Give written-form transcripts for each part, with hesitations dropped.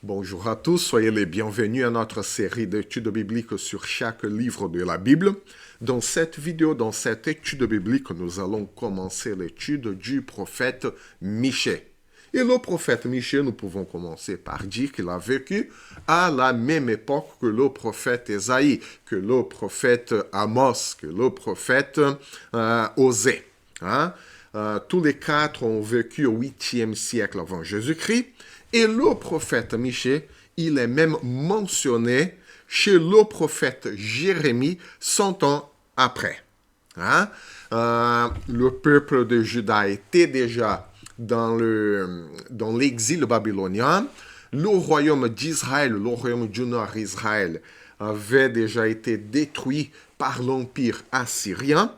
Bonjour à tous, soyez les bienvenus à notre série d'études bibliques sur chaque livre de la Bible. Dans cette vidéo, dans cette étude biblique, nous allons commencer l'étude du prophète Michée. Et le prophète Michée, nous pouvons commencer par dire qu'il a vécu à la même époque que le prophète Ésaïe, que le prophète Amos, que le prophète Osée. Tous les quatre ont vécu au 8e siècle avant Jésus-Christ. Et le prophète Michée, il est même mentionné chez le prophète Jérémie 100 ans après. Le peuple de Juda était déjà dans l'exil babylonien. Le royaume d'Israël, le royaume du Nord Israël, avait déjà été détruit par l'empire assyrien.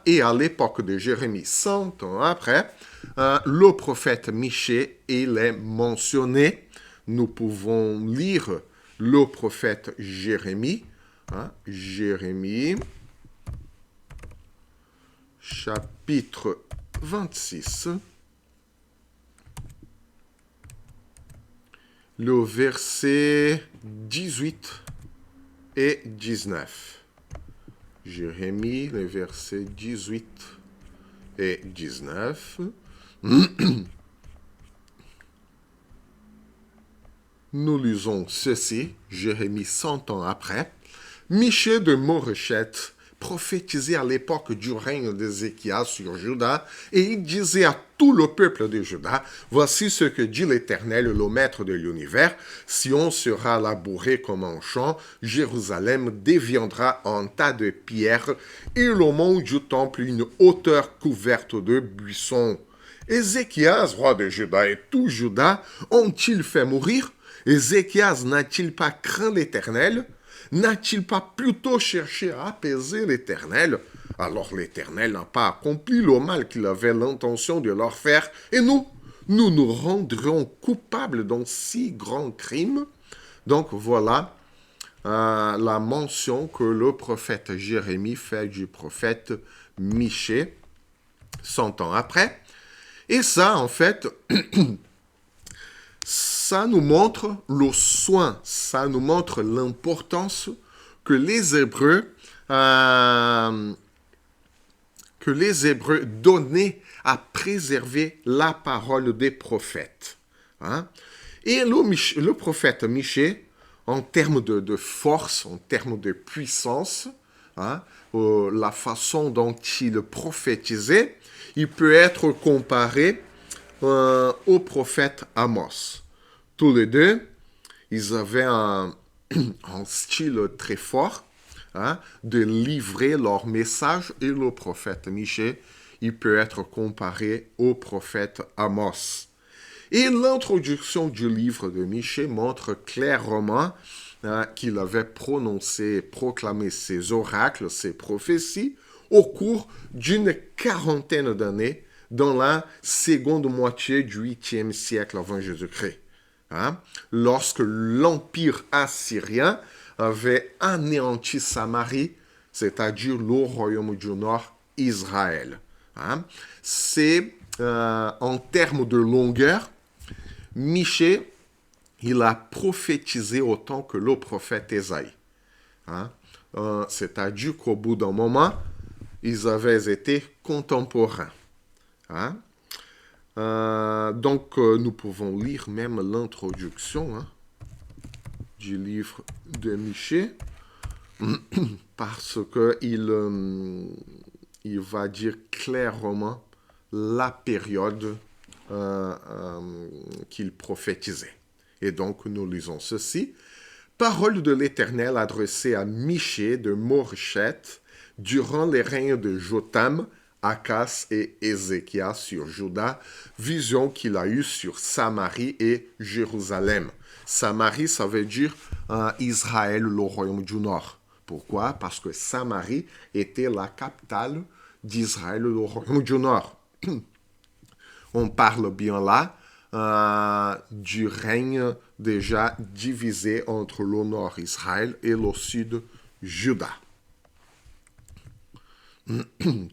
Et à l'époque de Jérémie, 100 ans après, le prophète Michée, il est mentionné. Nous pouvons lire le prophète Jérémie. Jérémie, chapitre 26. Le verset 18 et 19. Jérémie, les versets 18 et 19. Nous lisons ceci, Jérémie 100 ans après. Michée de Moresheth prophétisait à l'époque du règne d'Ézéchias sur Juda, et il disait à tout le peuple de Juda, voici ce que dit l'Éternel, le Maître de l'univers, Sion sera labouré comme un champ, Jérusalem deviendra un tas de pierres, et le mont du temple une hauteur couverte de buissons. Ézéchias, roi de Juda, et tout Juda ont-ils fait mourir? Ézéchias n'a-t-il pas craint l'Éternel? N'a-t-il pas plutôt cherché à apaiser l'Éternel? Alors l'Éternel n'a pas accompli le mal qu'il avait l'intention de leur faire, et nous nous rendrions coupables d'un si grand crime. Donc voilà la mention que le prophète Jérémie fait du prophète Michée 100 ans après. Et ça, en fait, ça nous montre le soin, ça nous montre l'importance que les Hébreux donnaient à préserver la parole des prophètes. Et le prophète Michée, en termes de force, en termes de puissance, la façon dont il prophétisait, il peut être comparé au prophète Amos. Tous les deux, ils avaient un style très fort de livrer leur message, et le prophète Michée, il peut être comparé au prophète Amos. Et l'introduction du livre de Michée montre clairement qu'il avait proclamé ses oracles, ses prophéties, au cours d'une quarantaine d'années dans la seconde moitié du 8e siècle avant Jésus-Christ. Lorsque l'empire assyrien avait anéanti Samarie, c'est-à-dire le royaume du Nord, Israël. C'est en termes de longueur, Michée, il a prophétisé autant que le prophète Ésaïe. C'est-à-dire qu'au bout d'un moment, ils avaient été contemporains. Donc, nous pouvons lire même l'introduction du livre de Michée, parce qu'il il va dire clairement la période qu'il prophétisait. Et donc, nous lisons ceci. Parole de l'Éternel adressée à Michée de Moresheth durant les règnes de Jotham, Akas et Ézéchias sur Juda, vision qu'il a eue sur Samarie et Jérusalem. Samarie, ça veut dire Israël, le royaume du Nord. Pourquoi? Parce que Samarie était la capitale d'Israël, le royaume du Nord. On parle bien là du règne déjà divisé entre le nord Israël et le sud Juda.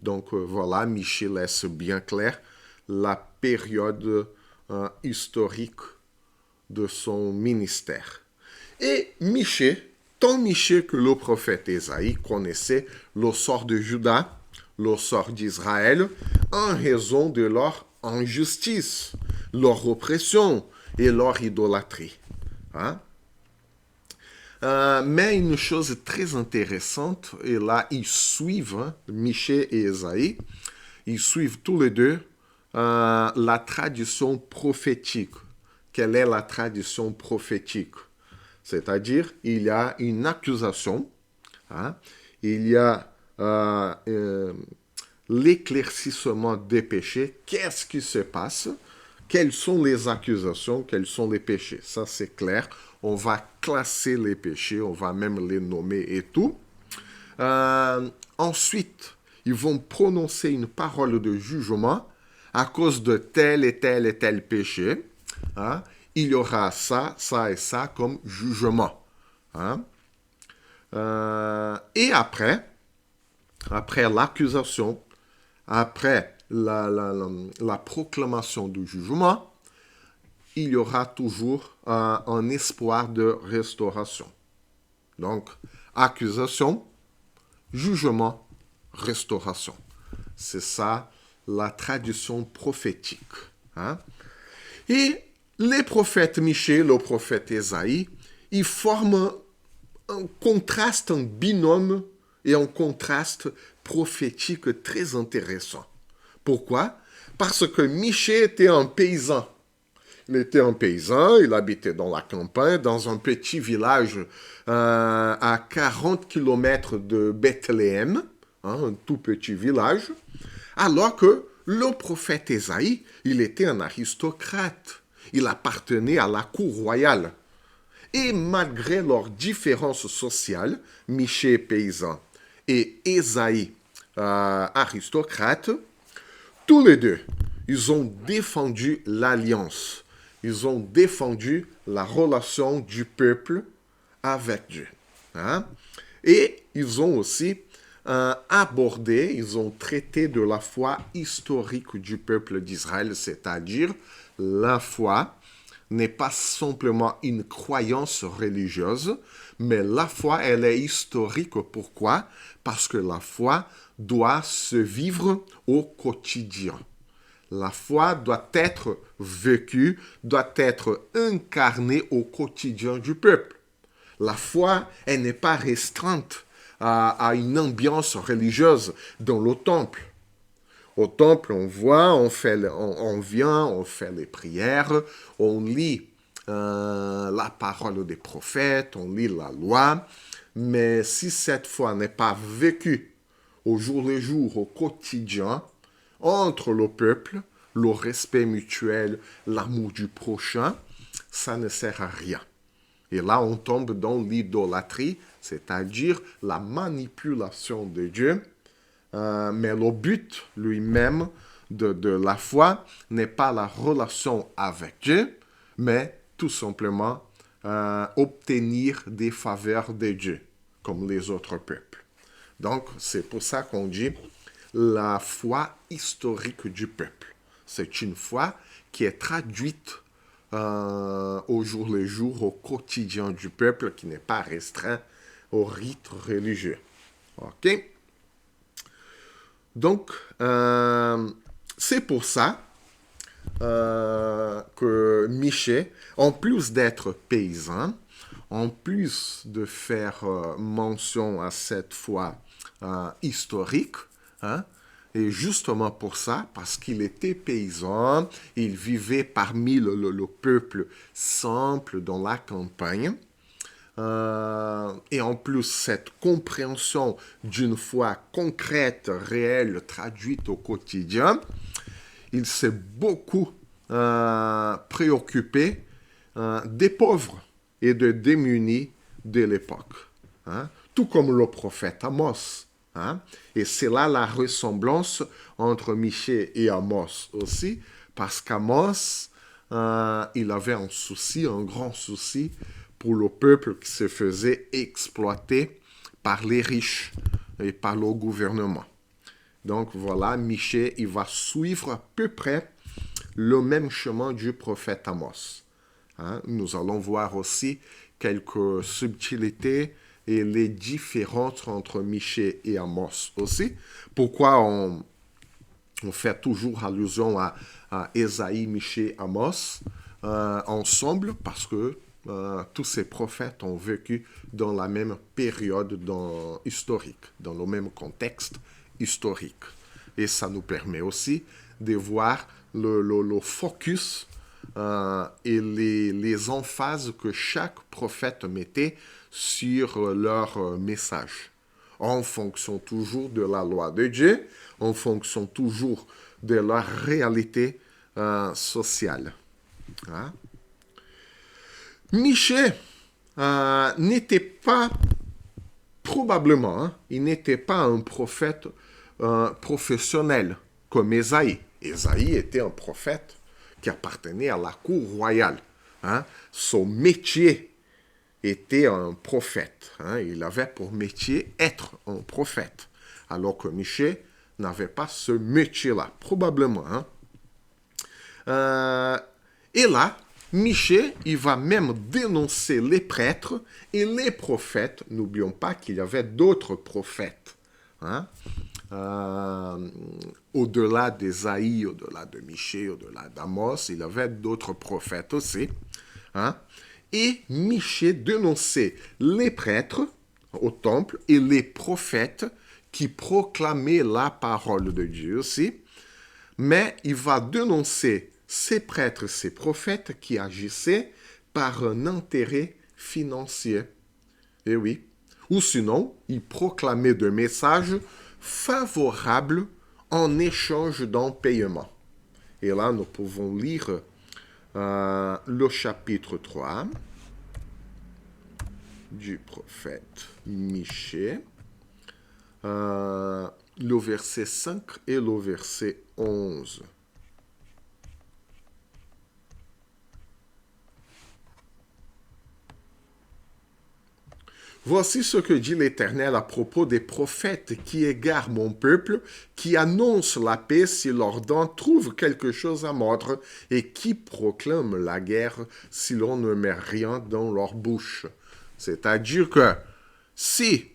Donc voilà, Michée laisse bien clair la période historique de son ministère. Et Michée, tant Michée que le prophète Ésaïe connaissaient le sort de Juda, le sort d'Israël, en raison de leur injustice, leur oppression et leur idolâtrie. Hein? Mais une chose très intéressante, et là ils suivent, hein, Michée et Ésaïe, ils suivent tous les deux la tradition prophétique. Quelle est la tradition prophétique? C'est-à-dire, il y a une accusation, hein, il y a l'éclaircissement des péchés. Qu'est-ce qui se passe? Quelles sont les accusations? Quels sont les péchés? Ça, c'est clair. On va classer les péchés, on va même les nommer et tout. Ensuite, ils vont prononcer une parole de jugement à cause de tel et tel et tel péché. Hein? Il y aura ça, ça et ça comme jugement. Hein? Et après l'accusation, après la proclamation du jugement, il y aura toujours un espoir de restauration. Donc, accusation, jugement, restauration. C'est ça la tradition prophétique. Hein? Et les prophètes Michée, le prophète Ésaïe, ils forment un contraste, un binôme et un contraste prophétique très intéressant. Pourquoi? Parce que Michée était un paysan. Il était un paysan, il habitait dans la campagne, dans un petit village à 40 km de Bethléem, hein, un tout petit village, alors que le prophète Ésaïe, il était un aristocrate. Il appartenait à la cour royale. Et malgré leurs différences sociales, Michée paysan et Ésaïe aristocrate, tous les deux, ils ont défendu l'alliance. Ils ont défendu la relation du peuple avec Dieu. Hein? Et ils ont aussi abordé, ils ont traité de la foi historique du peuple d'Israël, c'est-à-dire la foi n'est pas simplement une croyance religieuse, mais la foi, elle est historique. Pourquoi? Parce que la foi doit se vivre au quotidien. La foi doit être vécue, doit être incarnée au quotidien du peuple. La foi, elle n'est pas restreinte à une ambiance religieuse dans le temple. Au temple, on voit, on vient, on fait les prières, on lit la parole des prophètes, on lit la loi. Mais si cette foi n'est pas vécue au jour le jour, au quotidien, entre le peuple, le respect mutuel, l'amour du prochain, ça ne sert à rien. Et là, on tombe dans l'idolâtrie, c'est-à-dire la manipulation de Dieu. Mais le but lui-même de la foi n'est pas la relation avec Dieu, mais tout simplement obtenir des faveurs de Dieu, comme les autres peuples. Donc, c'est pour ça qu'on dit la foi historique du peuple. C'est une foi qui est traduite au jour le jour, au quotidien du peuple, qui n'est pas restreint aux rites religieux. OK? Donc, c'est pour ça que Michée, en plus d'être paysan, en plus de faire mention à cette foi historique, hein, et justement pour ça, parce qu'il était paysan, il vivait parmi le peuple simple dans la campagne, et en plus, cette compréhension d'une foi concrète, réelle, traduite au quotidien, il s'est beaucoup préoccupé des pauvres et des démunis de l'époque. Hein? Tout comme le prophète Amos. Hein? Et c'est là la ressemblance entre Michée et Amos aussi, parce qu'Amos, il avait un souci, un grand souci, pour le peuple qui se faisait exploiter par les riches et par le gouvernement. Donc voilà, Michée, il va suivre à peu près le même chemin du prophète Amos. Hein. Nous allons voir aussi quelques subtilités et les différences entre Michée et Amos aussi. Pourquoi on fait toujours allusion à Ésaïe, Michée, Amos ensemble? Parce que tous ces prophètes ont vécu dans la même période historique, dans le même contexte historique. Et ça nous permet aussi de voir le focus et les emphases que chaque prophète mettait sur leur message, en fonction toujours de la loi de Dieu, en fonction toujours de leur réalité sociale. Hein? Michée n'était pas, probablement, hein, il n'était pas un prophète professionnel comme Ésaïe. Ésaïe était un prophète qui appartenait à la cour royale. Hein. Son métier était un prophète. Hein. Il avait pour métier être un prophète. Alors que Michée n'avait pas ce métier-là, probablement. Hein. Et là, Michée, il va même dénoncer les prêtres et les prophètes. N'oublions pas qu'il y avait d'autres prophètes. Hein. Au-delà d'Ésaïe, au-delà de Michée, au-delà d'Amos, il y avait d'autres prophètes aussi. Hein. Et Michée dénonçait les prêtres au temple et les prophètes qui proclamaient la parole de Dieu aussi. Mais il va dénoncer ces prêtres, ces prophètes qui agissaient par un intérêt financier. Et oui. Ou sinon, il proclamait des messages favorables en échange d'un paiement. Et là, nous pouvons lire le chapitre 3 du prophète Michée, le verset 5 et le verset 11. Voici ce que dit l'Éternel à propos des prophètes qui égarent mon peuple, qui annoncent la paix si leurs dents trouvent quelque chose à mordre, et qui proclament la guerre si l'on ne met rien dans leur bouche. C'est-à-dire que si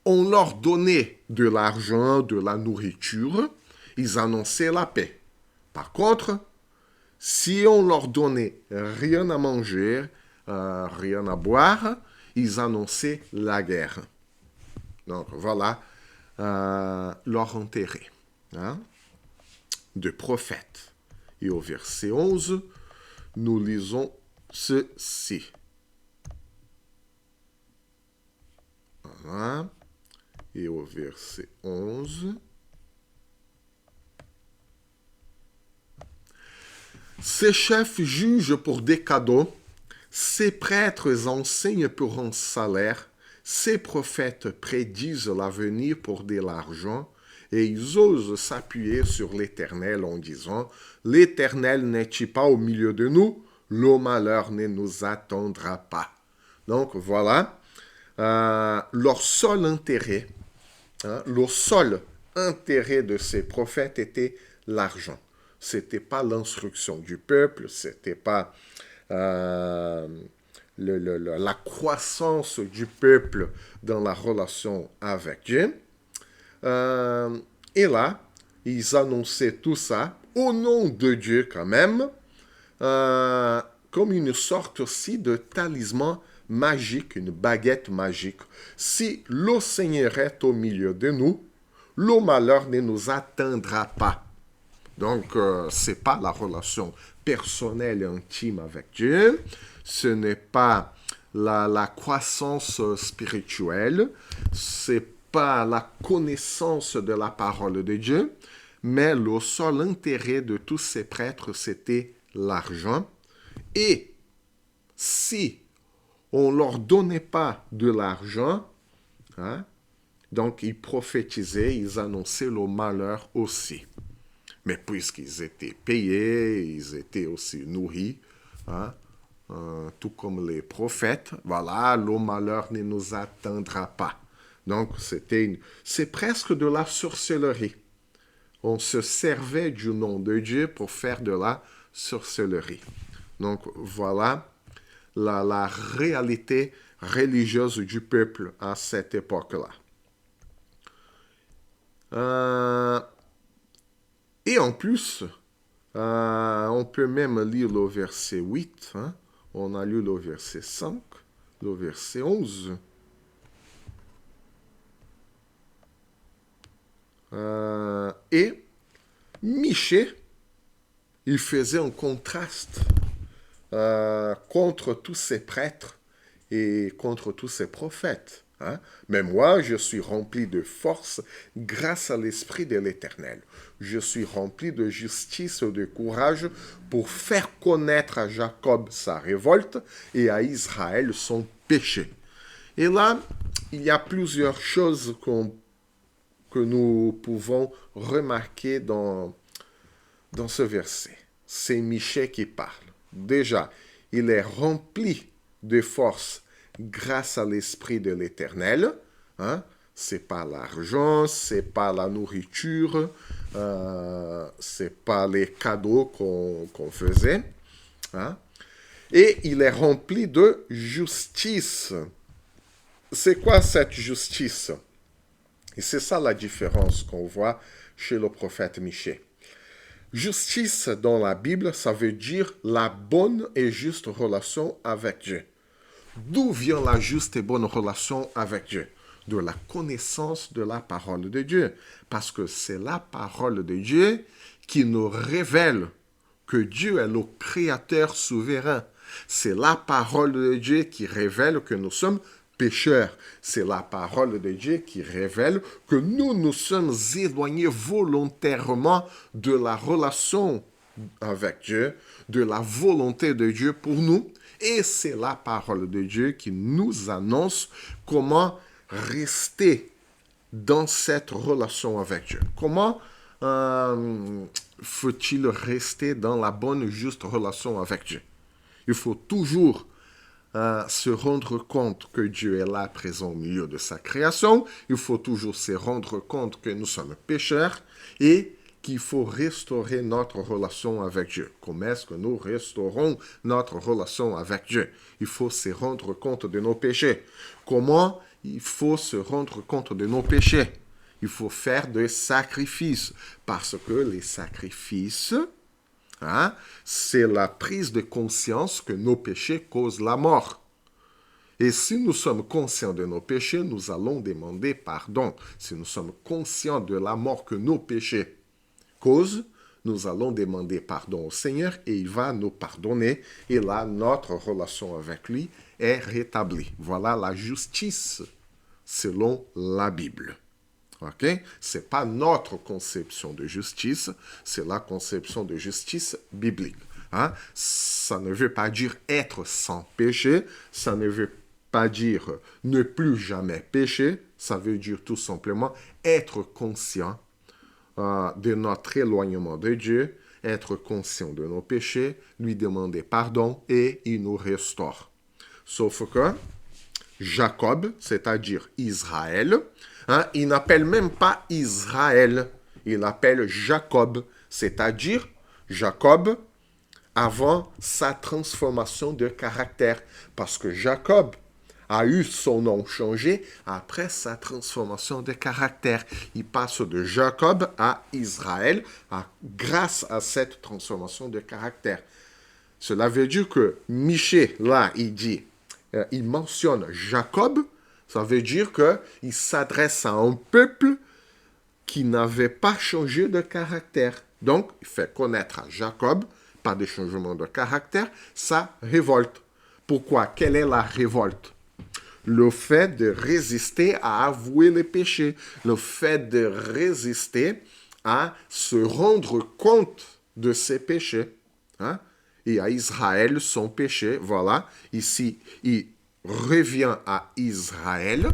on leur donnait de l'argent, de la nourriture, ils annonçaient la paix. Par contre, si on leur donnait rien à manger, rien à boire, ils annonçaient la guerre. Donc voilà leur intérêt de prophète. Et au verset 11, nous lisons ceci. Voilà. Et au verset 11, ces chefs jugent pour des cadeaux, ces prêtres enseignent pour un salaire, ces prophètes prédisent l'avenir pour de l'argent, et ils osent s'appuyer sur l'Éternel en disant « L'Éternel n'est-il pas au milieu de nous? Le malheur ne nous attendra pas. » Donc voilà, leur seul intérêt, le seul intérêt de ces prophètes était l'argent. C'était pas l'instruction du peuple, c'était pas la croissance du peuple dans la relation avec Dieu. Et là, ils annonçaient tout ça au nom de Dieu quand même, comme une sorte aussi de talisman magique, une baguette magique. Si le Seigneur est au milieu de nous, le malheur ne nous atteindra pas. Donc, ce n'est pas la relation personnelle et intime avec Dieu, ce n'est pas la croissance spirituelle, ce n'est pas la connaissance de la parole de Dieu, mais le seul intérêt de tous ces prêtres, c'était l'argent. Et si on ne leur donnait pas de l'argent, donc ils prophétisaient, ils annonçaient le malheur aussi. Mais puisqu'ils étaient payés, ils étaient aussi nourris, tout comme les prophètes, voilà, le malheur ne nous atteindra pas. Donc, c'est presque de la sorcellerie. On se servait du nom de Dieu pour faire de la sorcellerie. Donc voilà la réalité religieuse du peuple à cette époque-là. Et en plus, on peut même lire le verset 8. Hein? On a lu le verset 5, le verset 11. Et Michée, il faisait un contraste contre tous ces prêtres et contre tous ces prophètes. Hein? Mais moi, je suis rempli de force grâce à l'Esprit de l'Éternel. Je suis rempli de justice et de courage pour faire connaître à Jacob sa révolte et à Israël son péché. Et là, il y a plusieurs choses que nous pouvons remarquer dans ce verset. C'est Michée qui parle. Déjà, il est rempli de force grâce à l'Esprit de l'Éternel. Hein? C'est pas l'argent, c'est pas la nourriture, c'est pas les cadeaux qu'on faisait. Hein? Et il est rempli de justice. C'est quoi cette justice? Et c'est ça la différence qu'on voit chez le prophète Michée. Justice dans la Bible, ça veut dire la bonne et juste relation avec Dieu. D'où vient la juste et bonne relation avec Dieu? De la connaissance de la parole de Dieu. Parce que c'est la parole de Dieu qui nous révèle que Dieu est le Créateur souverain. C'est la parole de Dieu qui révèle que nous sommes pécheurs. C'est la parole de Dieu qui révèle que nous sommes éloignés volontairement de la relation avec Dieu, de la volonté de Dieu pour nous. Et c'est la parole de Dieu qui nous annonce comment rester dans cette relation avec Dieu. Comment faut-il rester dans la bonne, juste relation avec Dieu? Il faut toujours se rendre compte que Dieu est là, présent au milieu de sa création. Il faut toujours se rendre compte que nous sommes pécheurs et qu'il faut restaurer notre relation avec Dieu. Comment est-ce que nous restaurons notre relation avec Dieu? Il faut se rendre compte de nos péchés. Comment il faut se rendre compte de nos péchés? Il faut faire des sacrifices, parce que les sacrifices, hein, c'est la prise de conscience que nos péchés causent la mort. Et si nous sommes conscients de nos péchés, nous allons demander pardon. Si nous sommes conscients de la mort que nos péchés causent, nous allons demander pardon au Seigneur et il va nous pardonner. Et là, notre relation avec lui est rétablie. Voilà la justice selon la Bible. Ok? C'est pas notre conception de justice, c'est la conception de justice biblique. Hein? Ça ne veut pas dire être sans péché, ça ne veut pas dire ne plus jamais pécher, ça veut dire tout simplement être conscient de notre éloignement de Dieu, être conscient de nos péchés, lui demander pardon et il nous restaure. Sauf que Jacob, c'est-à-dire Israël, hein, il n'appelle même pas Israël, il appelle Jacob, c'est-à-dire Jacob avant sa transformation de caractère. Parce que Jacob a eu son nom changé après sa transformation de caractère. Il passe de Jacob à Israël grâce à cette transformation de caractère. Cela veut dire que Michée, là, il mentionne Jacob, ça veut dire qu'il s'adresse à un peuple qui n'avait pas changé de caractère. Donc, il fait connaître à Jacob, pas de changement de caractère, sa révolte. Pourquoi? Quelle est la révolte? Le fait de résister à avouer les péchés, le fait de résister à se rendre compte de ses péchés. Hein? Et à Israël son péché, voilà. Ici, il revient à Israël,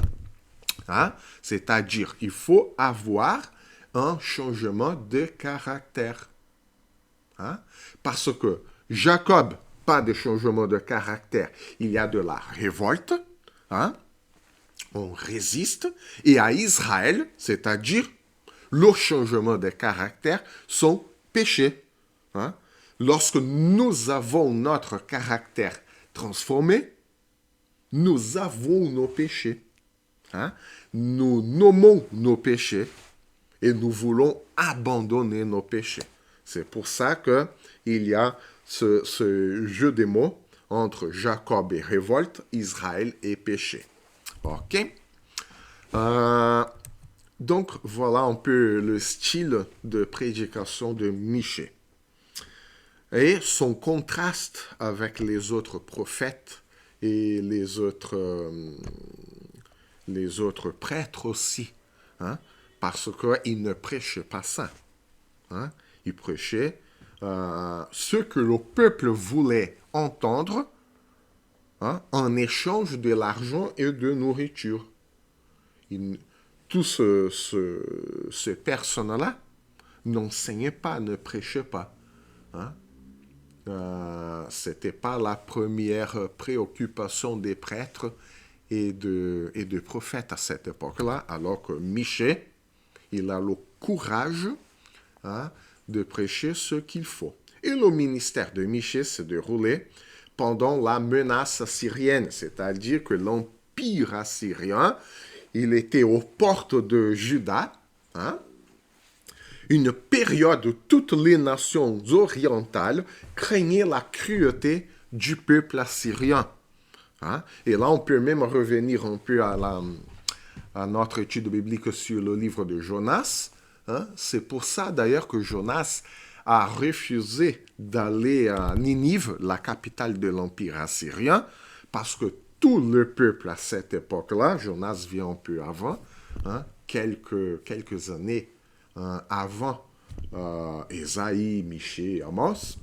hein? C'est-à-dire il faut avoir un changement de caractère. Hein? Parce que Jacob, pas de changement de caractère, il y a de la révolte, hein? On résiste, et à Israël, c'est-à-dire le changement de caractère, son péché. Hein? lorsque nous avons notre caractère transformé, nous avons nos péchés. Hein? Nous nommons nos péchés et nous voulons abandonner nos péchés. C'est pour ça qu'il y a ce jeu de mots entre Jacob et révolte, Israël et péché. OK? Donc, voilà un peu le style de prédication de Michée. Et son contraste avec les autres prophètes et les autres prêtres aussi. Hein? Parce qu'ils ne prêchaient pas ça. Hein? Ils prêchaient ce que le peuple voulait entendre, hein, en échange de l'argent et de nourriture. Tout ce personne-là n'enseignait pas, ne prêchait pas. Hein? C'était pas la première préoccupation des prêtres et de prophètes à cette époque-là, alors que Michée, il a le courage, hein, de prêcher ce qu'il faut. Et le ministère de Michée s'est déroulé pendant la menace assyrienne, c'est-à-dire que l'empire assyrien, il était aux portes de Juda, hein, une période où toutes les nations orientales craignaient la cruauté du peuple assyrien. Hein? Et là, on peut même revenir un peu à notre étude biblique sur le livre de Jonas. Hein? C'est pour ça d'ailleurs que Jonas a refusé d'aller à Ninive, la capitale de l'Empire assyrien, parce que tout le peuple à cette époque-là, Jonas vient un peu avant, hein, quelques années avant Ésaïe, Michée, Amos.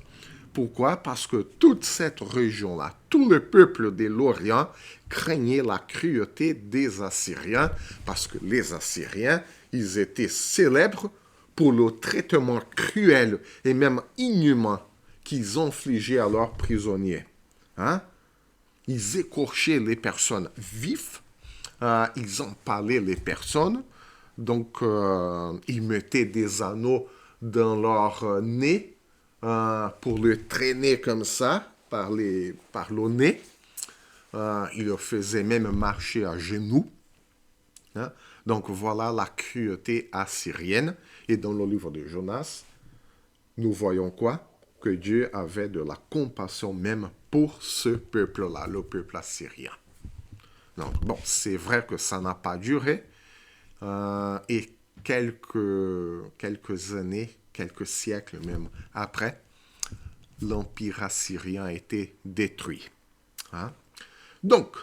Pourquoi? Parce que toute cette région-là, tout le peuple de l'Orient craignait la cruauté des Assyriens, parce que les Assyriens, ils étaient célèbres pour le traitement cruel et même inhumain qu'ils infligeaient à leurs prisonniers. Hein? Ils écorchaient les personnes vives, ils empalaient les personnes, donc ils mettaient des anneaux dans leur nez pour le traîner comme ça par le nez. Ils le faisaient même marcher à genoux. Hein? Donc voilà la cruauté assyrienne. Et dans le livre de Jonas, nous voyons quoi? Que Dieu avait de la compassion même pour ce peuple-là, le peuple assyrien. Donc bon, c'est vrai que ça n'a pas duré. Et quelques années, quelques siècles même après, l'Empire assyrien a été détruit. Hein? Donc,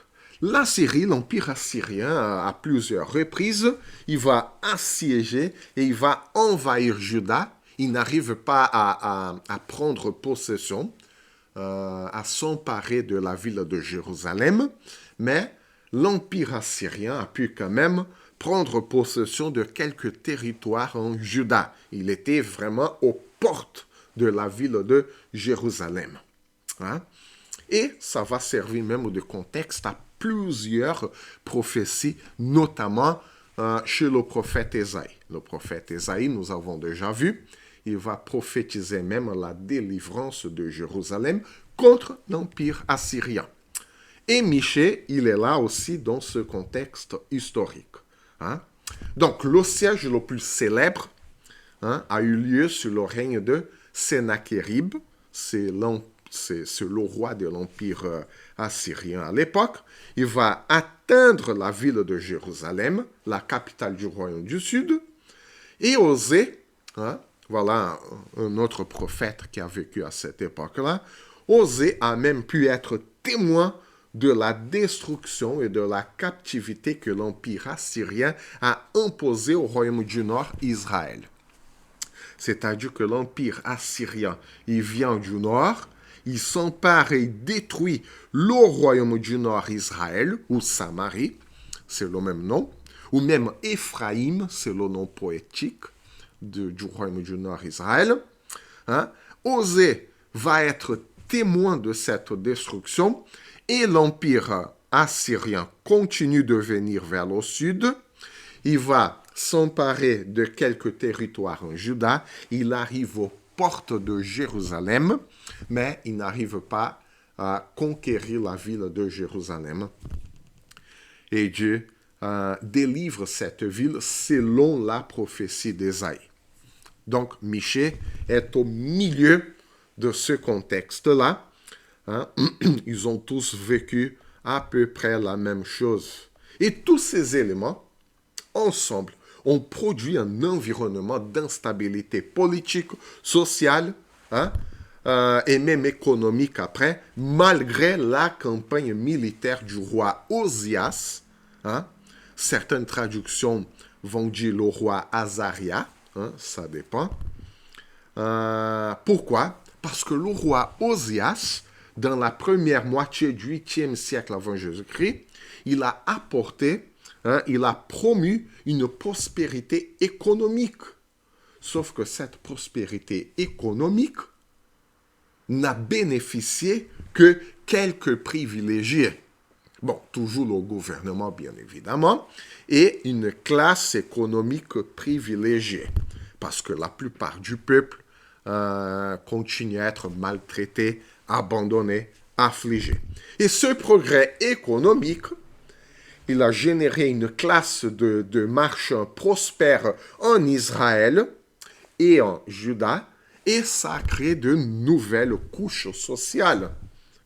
l'Assyrie, l'Empire assyrien, à plusieurs reprises, il va assiéger et il va envahir Juda. Il n'arrive pas à prendre possession, à s'emparer de la ville de Jérusalem, mais l'Empire assyrien a pu quand même prendre possession de quelques territoires en Juda. Il était vraiment aux portes de la ville de Jérusalem. Hein? Et ça va servir même de contexte à plusieurs prophéties, notamment chez le prophète Ésaïe. Le prophète Ésaïe, nous avons déjà vu, il va prophétiser même la délivrance de Jérusalem contre l'Empire assyrien. Et Michée, il est là aussi dans ce contexte historique. Hein? Donc, le siège le plus célèbre, hein, a eu lieu sous le règne de Sennacherib. C'est le roi de l'Empire assyrien à l'époque. Il va atteindre la ville de Jérusalem, la capitale du royaume du Sud, et Osée, hein, voilà un autre prophète qui a vécu à cette époque-là, Osée a même pu être témoin de la destruction et de la captivité que l'Empire assyrien a imposée au royaume du Nord, Israël. C'est-à-dire que l'Empire assyrien, il vient du Nord, il s'empare et détruit le royaume du Nord, Israël, ou Samarie, c'est le même nom, ou même Éphraïm, c'est le nom poétique du royaume du Nord, Israël. Hein? Osée va être témoin de cette destruction et l'Empire assyrien continue de venir vers le sud. Il va s'emparer de quelques territoires en Juda. Il arrive aux portes de Jérusalem, mais il n'arrive pas à conquérir la ville de Jérusalem. Et Dieu délivre cette ville selon la prophétie d'Ésaïe. Donc, Michée est au milieu de ce contexte-là. Hein? Ils ont tous vécu à peu près la même chose. Et tous ces éléments, ensemble, ont produit un environnement d'instabilité politique, sociale, hein? Et même économique après, malgré la campagne militaire du roi Osias. Hein? Certaines traductions vont dire le roi Azaria, hein? Ça dépend. Pourquoi? Parce que le roi Osias, dans la première moitié du 8e siècle avant Jésus-Christ, il a apporté, hein, il a promu une prospérité économique. Sauf que cette prospérité économique n'a bénéficié que quelques privilégiés. Bon, toujours le gouvernement, bien évidemment, et une classe économique privilégiée. Parce que la plupart du peuple continue à être maltraité, abandonné, affligé. Et ce progrès économique, il a généré une classe de marchands prospères en Israël et en Juda, et ça a créé de nouvelles couches sociales.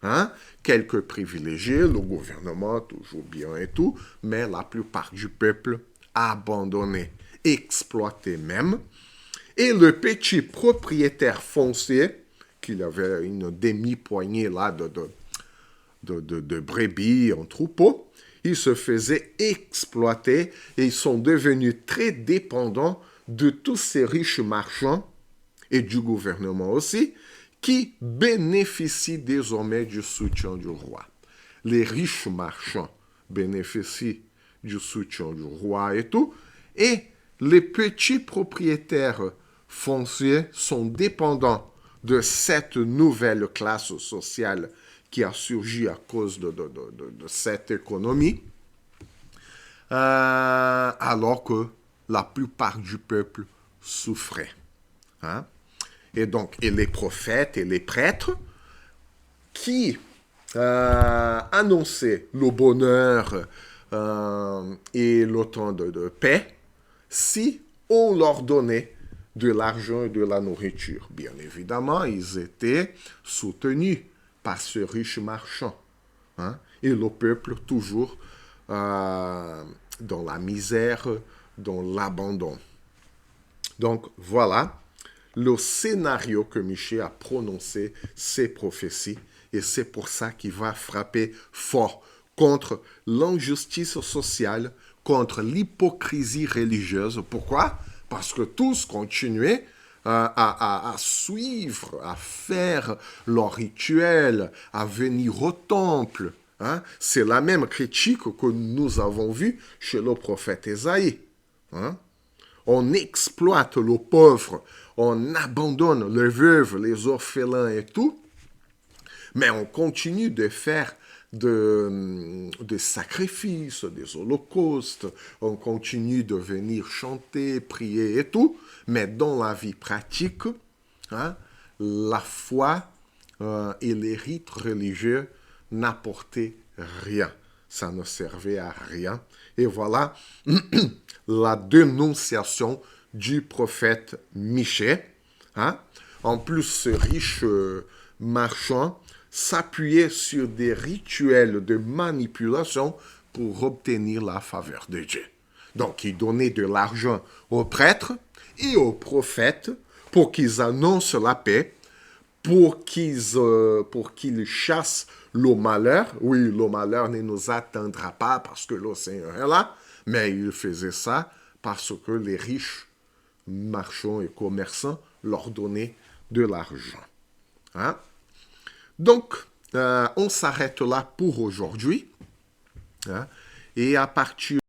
Hein? Quelques privilégiés, le gouvernement toujours bien et tout, mais la plupart du peuple abandonné, exploité même. Et le petit propriétaire foncier, qu'il avait une demi-poignée là de brebis en troupeau, il se faisait exploiter et ils sont devenus très dépendants de tous ces riches marchands et du gouvernement aussi, qui bénéficient désormais du soutien du roi. Les riches marchands bénéficient du soutien du roi et tout, et les petits propriétaires fonciers sont dépendants de cette nouvelle classe sociale qui a surgi à cause de cette économie, alors que la plupart du peuple souffrait. Hein? Et donc, et les prophètes et les prêtres qui annonçaient le bonheur et le temps de paix si on leur donnait de l'argent et de la nourriture. Bien évidemment, ils étaient soutenus par ce riche marchand. Hein? Et le peuple toujours dans la misère, dans l'abandon. Donc, voilà le scénario que Michée a prononcé, ces prophéties, et c'est pour ça qu'il va frapper fort contre l'injustice sociale, contre l'hypocrisie religieuse. Pourquoi? Parce que tous continuaient à suivre, à faire leurs rituels, à venir au temple. Hein? C'est la même critique que nous avons vue chez le prophète Ésaïe. Hein? On exploite le pauvre, on abandonne les veuves, les orphelins et tout, mais on continue de faire des sacrifices, des holocaustes, on continue de venir chanter, prier et tout, mais dans la vie pratique, hein, la foi et les rites religieux n'apportaient rien. Ça ne servait à rien. Et voilà la dénonciation du prophète Michée. Hein? En plus, ce riche marchand s'appuyait sur des rituels de manipulation pour obtenir la faveur de Dieu. Donc, il donnait de l'argent aux prêtres et aux prophètes pour qu'ils annoncent la paix, pour qu'ils chassent le malheur. Oui, le malheur ne nous atteindra pas parce que le Seigneur est là, mais il faisait ça parce que les riches marchands et commerçants leur donnaient de l'argent. Hein? Donc, on s'arrête là pour aujourd'hui. Hein? Et à partir